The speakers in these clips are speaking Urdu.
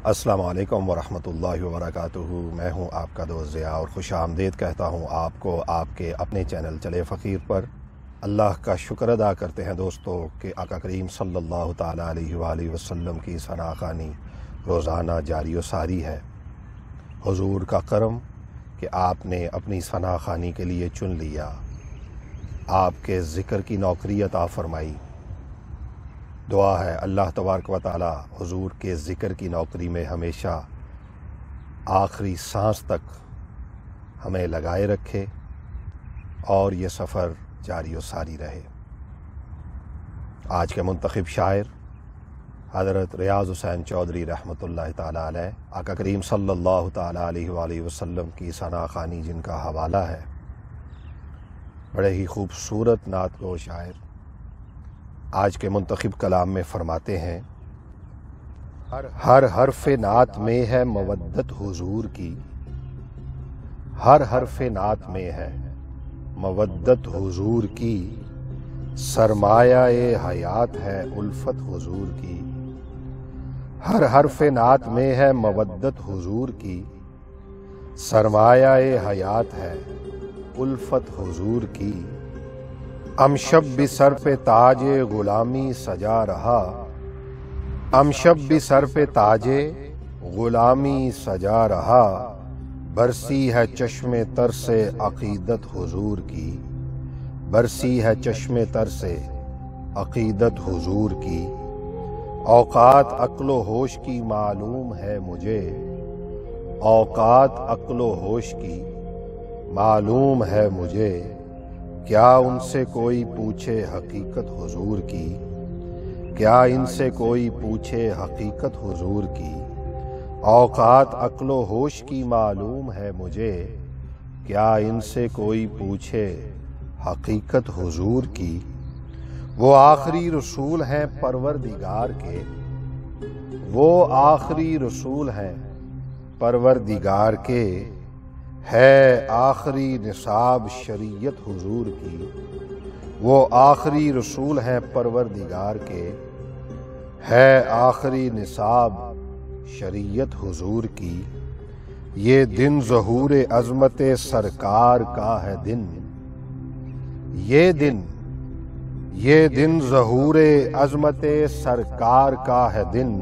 السلام علیکم ورحمۃ اللہ وبرکاتہ۔ میں ہوں آپ کا دوست ضیاء اور خوش آمدید کہتا ہوں آپ کو آپ کے اپنے چینل چلے فقیر پر۔ اللہ کا شکر ادا کرتے ہیں دوستو کہ آقا کریم صلی اللہ تعالیٰ علیہ وآلہ وسلم کی ثنا خوانی روزانہ جاری و ساری ہے۔ حضور کا کرم کہ آپ نے اپنی ثنا خوانی کے لیے چن لیا، آپ کے ذکر کی نوکری عطا فرمائی۔ دعا ہے اللہ تبارک و تعالی حضور کے ذکر کی نوکری میں ہمیشہ آخری سانس تک ہمیں لگائے رکھے اور یہ سفر جاری و ساری رہے۔ آج کے منتخب شاعر حضرت ریاض حسین چودھری رحمۃ اللہ تعالیٰ علیہ، آقا کریم صلی اللہ تعالیٰ علیہ وآلہ وسلم کی ثنا خوانی جن کا حوالہ ہے۔ بڑے ہی خوبصورت نعت گو شاعر آج کے منتخب کلام میں فرماتے ہیں، ہر حرف نعت میں ہے مودت حضور کی، ہر حرف نعت میں ہے مودت حضور کی، سرمایہ حیات ہے الفت حضور کی۔ ہر حرف نعت میں ہے مودت حضور کی، سرمایہ حیات ہے الفت حضور کی۔ امشب بھی سر پہ تاج غلامی سجا رہا، امشب بھی سر پہ تاج غلامی سجا رہا، برسی ہے چشم تر سے عقیدت حضور کی، برسی ہے چشم تر سے عقیدت حضور کی۔ اوقات عقل و ہوش کی معلوم ہے مجھے، اوقات عقل و ہوش کی معلوم ہے مجھے، کیا ان سے کوئی پوچھے حقیقت حضور کی، کیا ان سے کوئی پوچھے حقیقت حضور کی۔ اوقات عقل و ہوش کی معلوم ہے مجھے، کیا ان سے کوئی پوچھے حقیقت حضور کی۔ وہ آخری رسول ہیں پروردگار کے، وہ آخری رسول ہیں پروردگار کے، ہے آخری نصاب شریعت حضور کی۔ وہ آخری رسول ہیں پروردگار کے، ہے آخری نصاب شریعت حضور کی۔ یہ دن ظہور عظمت سرکار کا ہے دن، یہ دن ظہور عظمت سرکار کا ہے دن،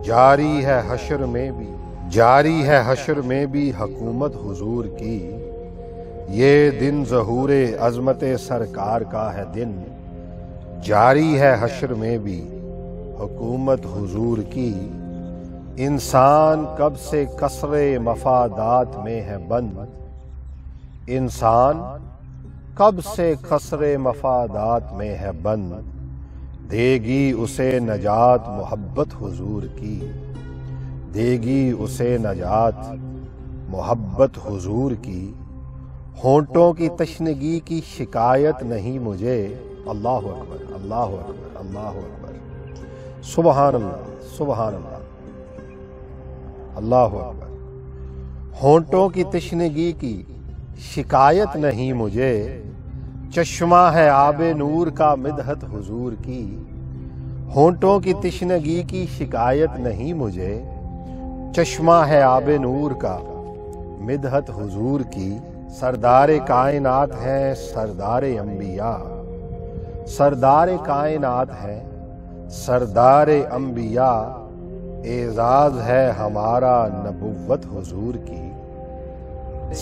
جاری ہے حشر میں بھی، جاری ہے حشر میں بھی حکومت حضور کی۔ یہ دن ظہور عظمت سرکار کا ہے دن، جاری ہے حشر میں بھی حکومت حضور کی۔ انسان کب سے کثر مفادات میں ہے بند، انسان کب سے کثر مفادات میں ہے بند، دے گی اسے نجات محبت حضور کی، دے گی اسے نجات محبت حضور کی۔ ہونٹوں کی تشنگی کی شکایت نہیں مجھے، اللہ اکبر اللہ اکبر اللہ اکبر، سبحان اللہ سبحان اللہ اللہ اکبر۔ ہونٹوں کی تشنگی کی شکایت نہیں مجھے، چشمہ ہے آب نور کا مدحت حضور کی۔ ہونٹوں کی تشنگی کی شکایت نہیں مجھے، چشمہ ہے آب نور کا مدحت حضور کی۔ سردار کائنات ہیں سردار انبیاء، سردار کائنات ہیں سردار انبیاء، اعزاز ہے ہمارا نبوت حضور کی۔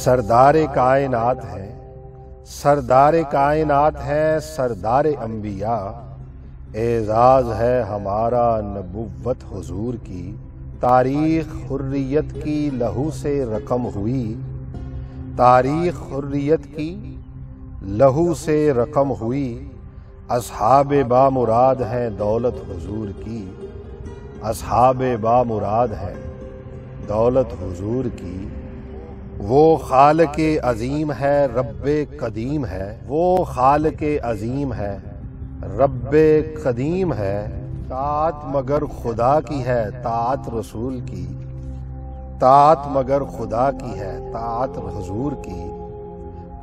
سردار کائنات ہیں سردار کائنات ہیں سردار انبیاء، اعزاز ہے ہمارا نبوت حضور کی۔ تاریخ حریت کی لہو سے رقم ہوئی، تاریخ حریت کی لہو سے رقم ہوئی، اصحاب بامراد ہیں دولت حضور کی، اصحاب بامراد ہیں دولت حضور کی۔ وہ خالق عظیم ہے رب قدیم ہے، وہ خالق عظیم ہے رب قدیم ہے، طاعت مگر خدا کی ہے طاعت رسول کی، طاعت مگر خدا کی ہے طاعت حضور کی،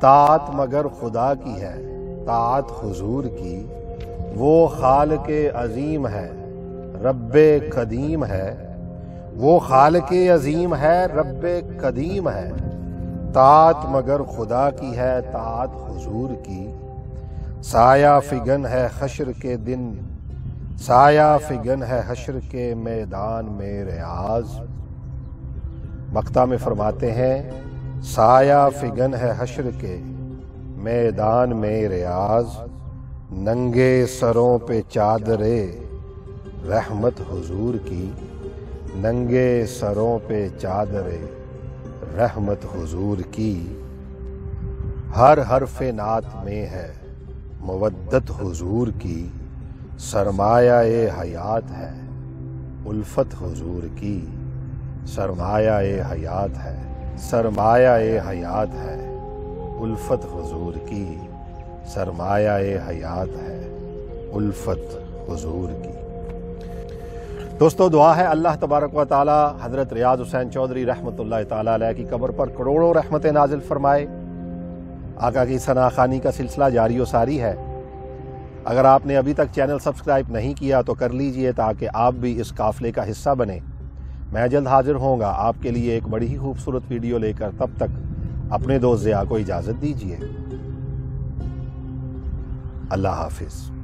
طاعت مگر خدا کی ہے طاعت حضور کی۔ وہ خالق عظیم ہے رب قدیم ہے، وہ خالق عظیم ہے، رب قدیم ہے، طاعت مگر خدا کی ہے، طاعت حضور کی، سایہ فگن ہے حشر کے دن، سایہ فگن ہے حشر کے میدان میں ریاض۔ مقطع میں فرماتے ہیں سایہ فگن ہے حشر کے میدان میں ریاض، ننگے سروں پہ چادرے رحمت حضور کی، ننگے سروں پہ چادرے رحمت حضور کی، ہر حرف نعت میں ہے مودت حضور کی، سرمایہ حیات ہے الفت حضور کی، سرمایہ حیات ہے، سرمایہ حیات ہے الفت حضور کی، سرمایہ حیات ہے الفت حضور کی۔ دوستو دعا ہے اللہ تبارک و تعالی حضرت ریاض حسین چودھری رحمۃ اللہ تعالی علیہ کی قبر پر کروڑوں رحمتیں نازل فرمائے۔ آقا کی ثنا خوانی کا سلسلہ جاری و ساری ہے۔ اگر آپ نے ابھی تک چینل سبسکرائب نہیں کیا تو کر لیجئے تاکہ آپ بھی اس قافلے کا حصہ بنیں۔ میں جلد حاضر ہوں گا آپ کے لیے ایک بڑی ہی خوبصورت ویڈیو لے کر، تب تک اپنے دوست ضیاء کو اجازت دیجئے۔ اللہ حافظ۔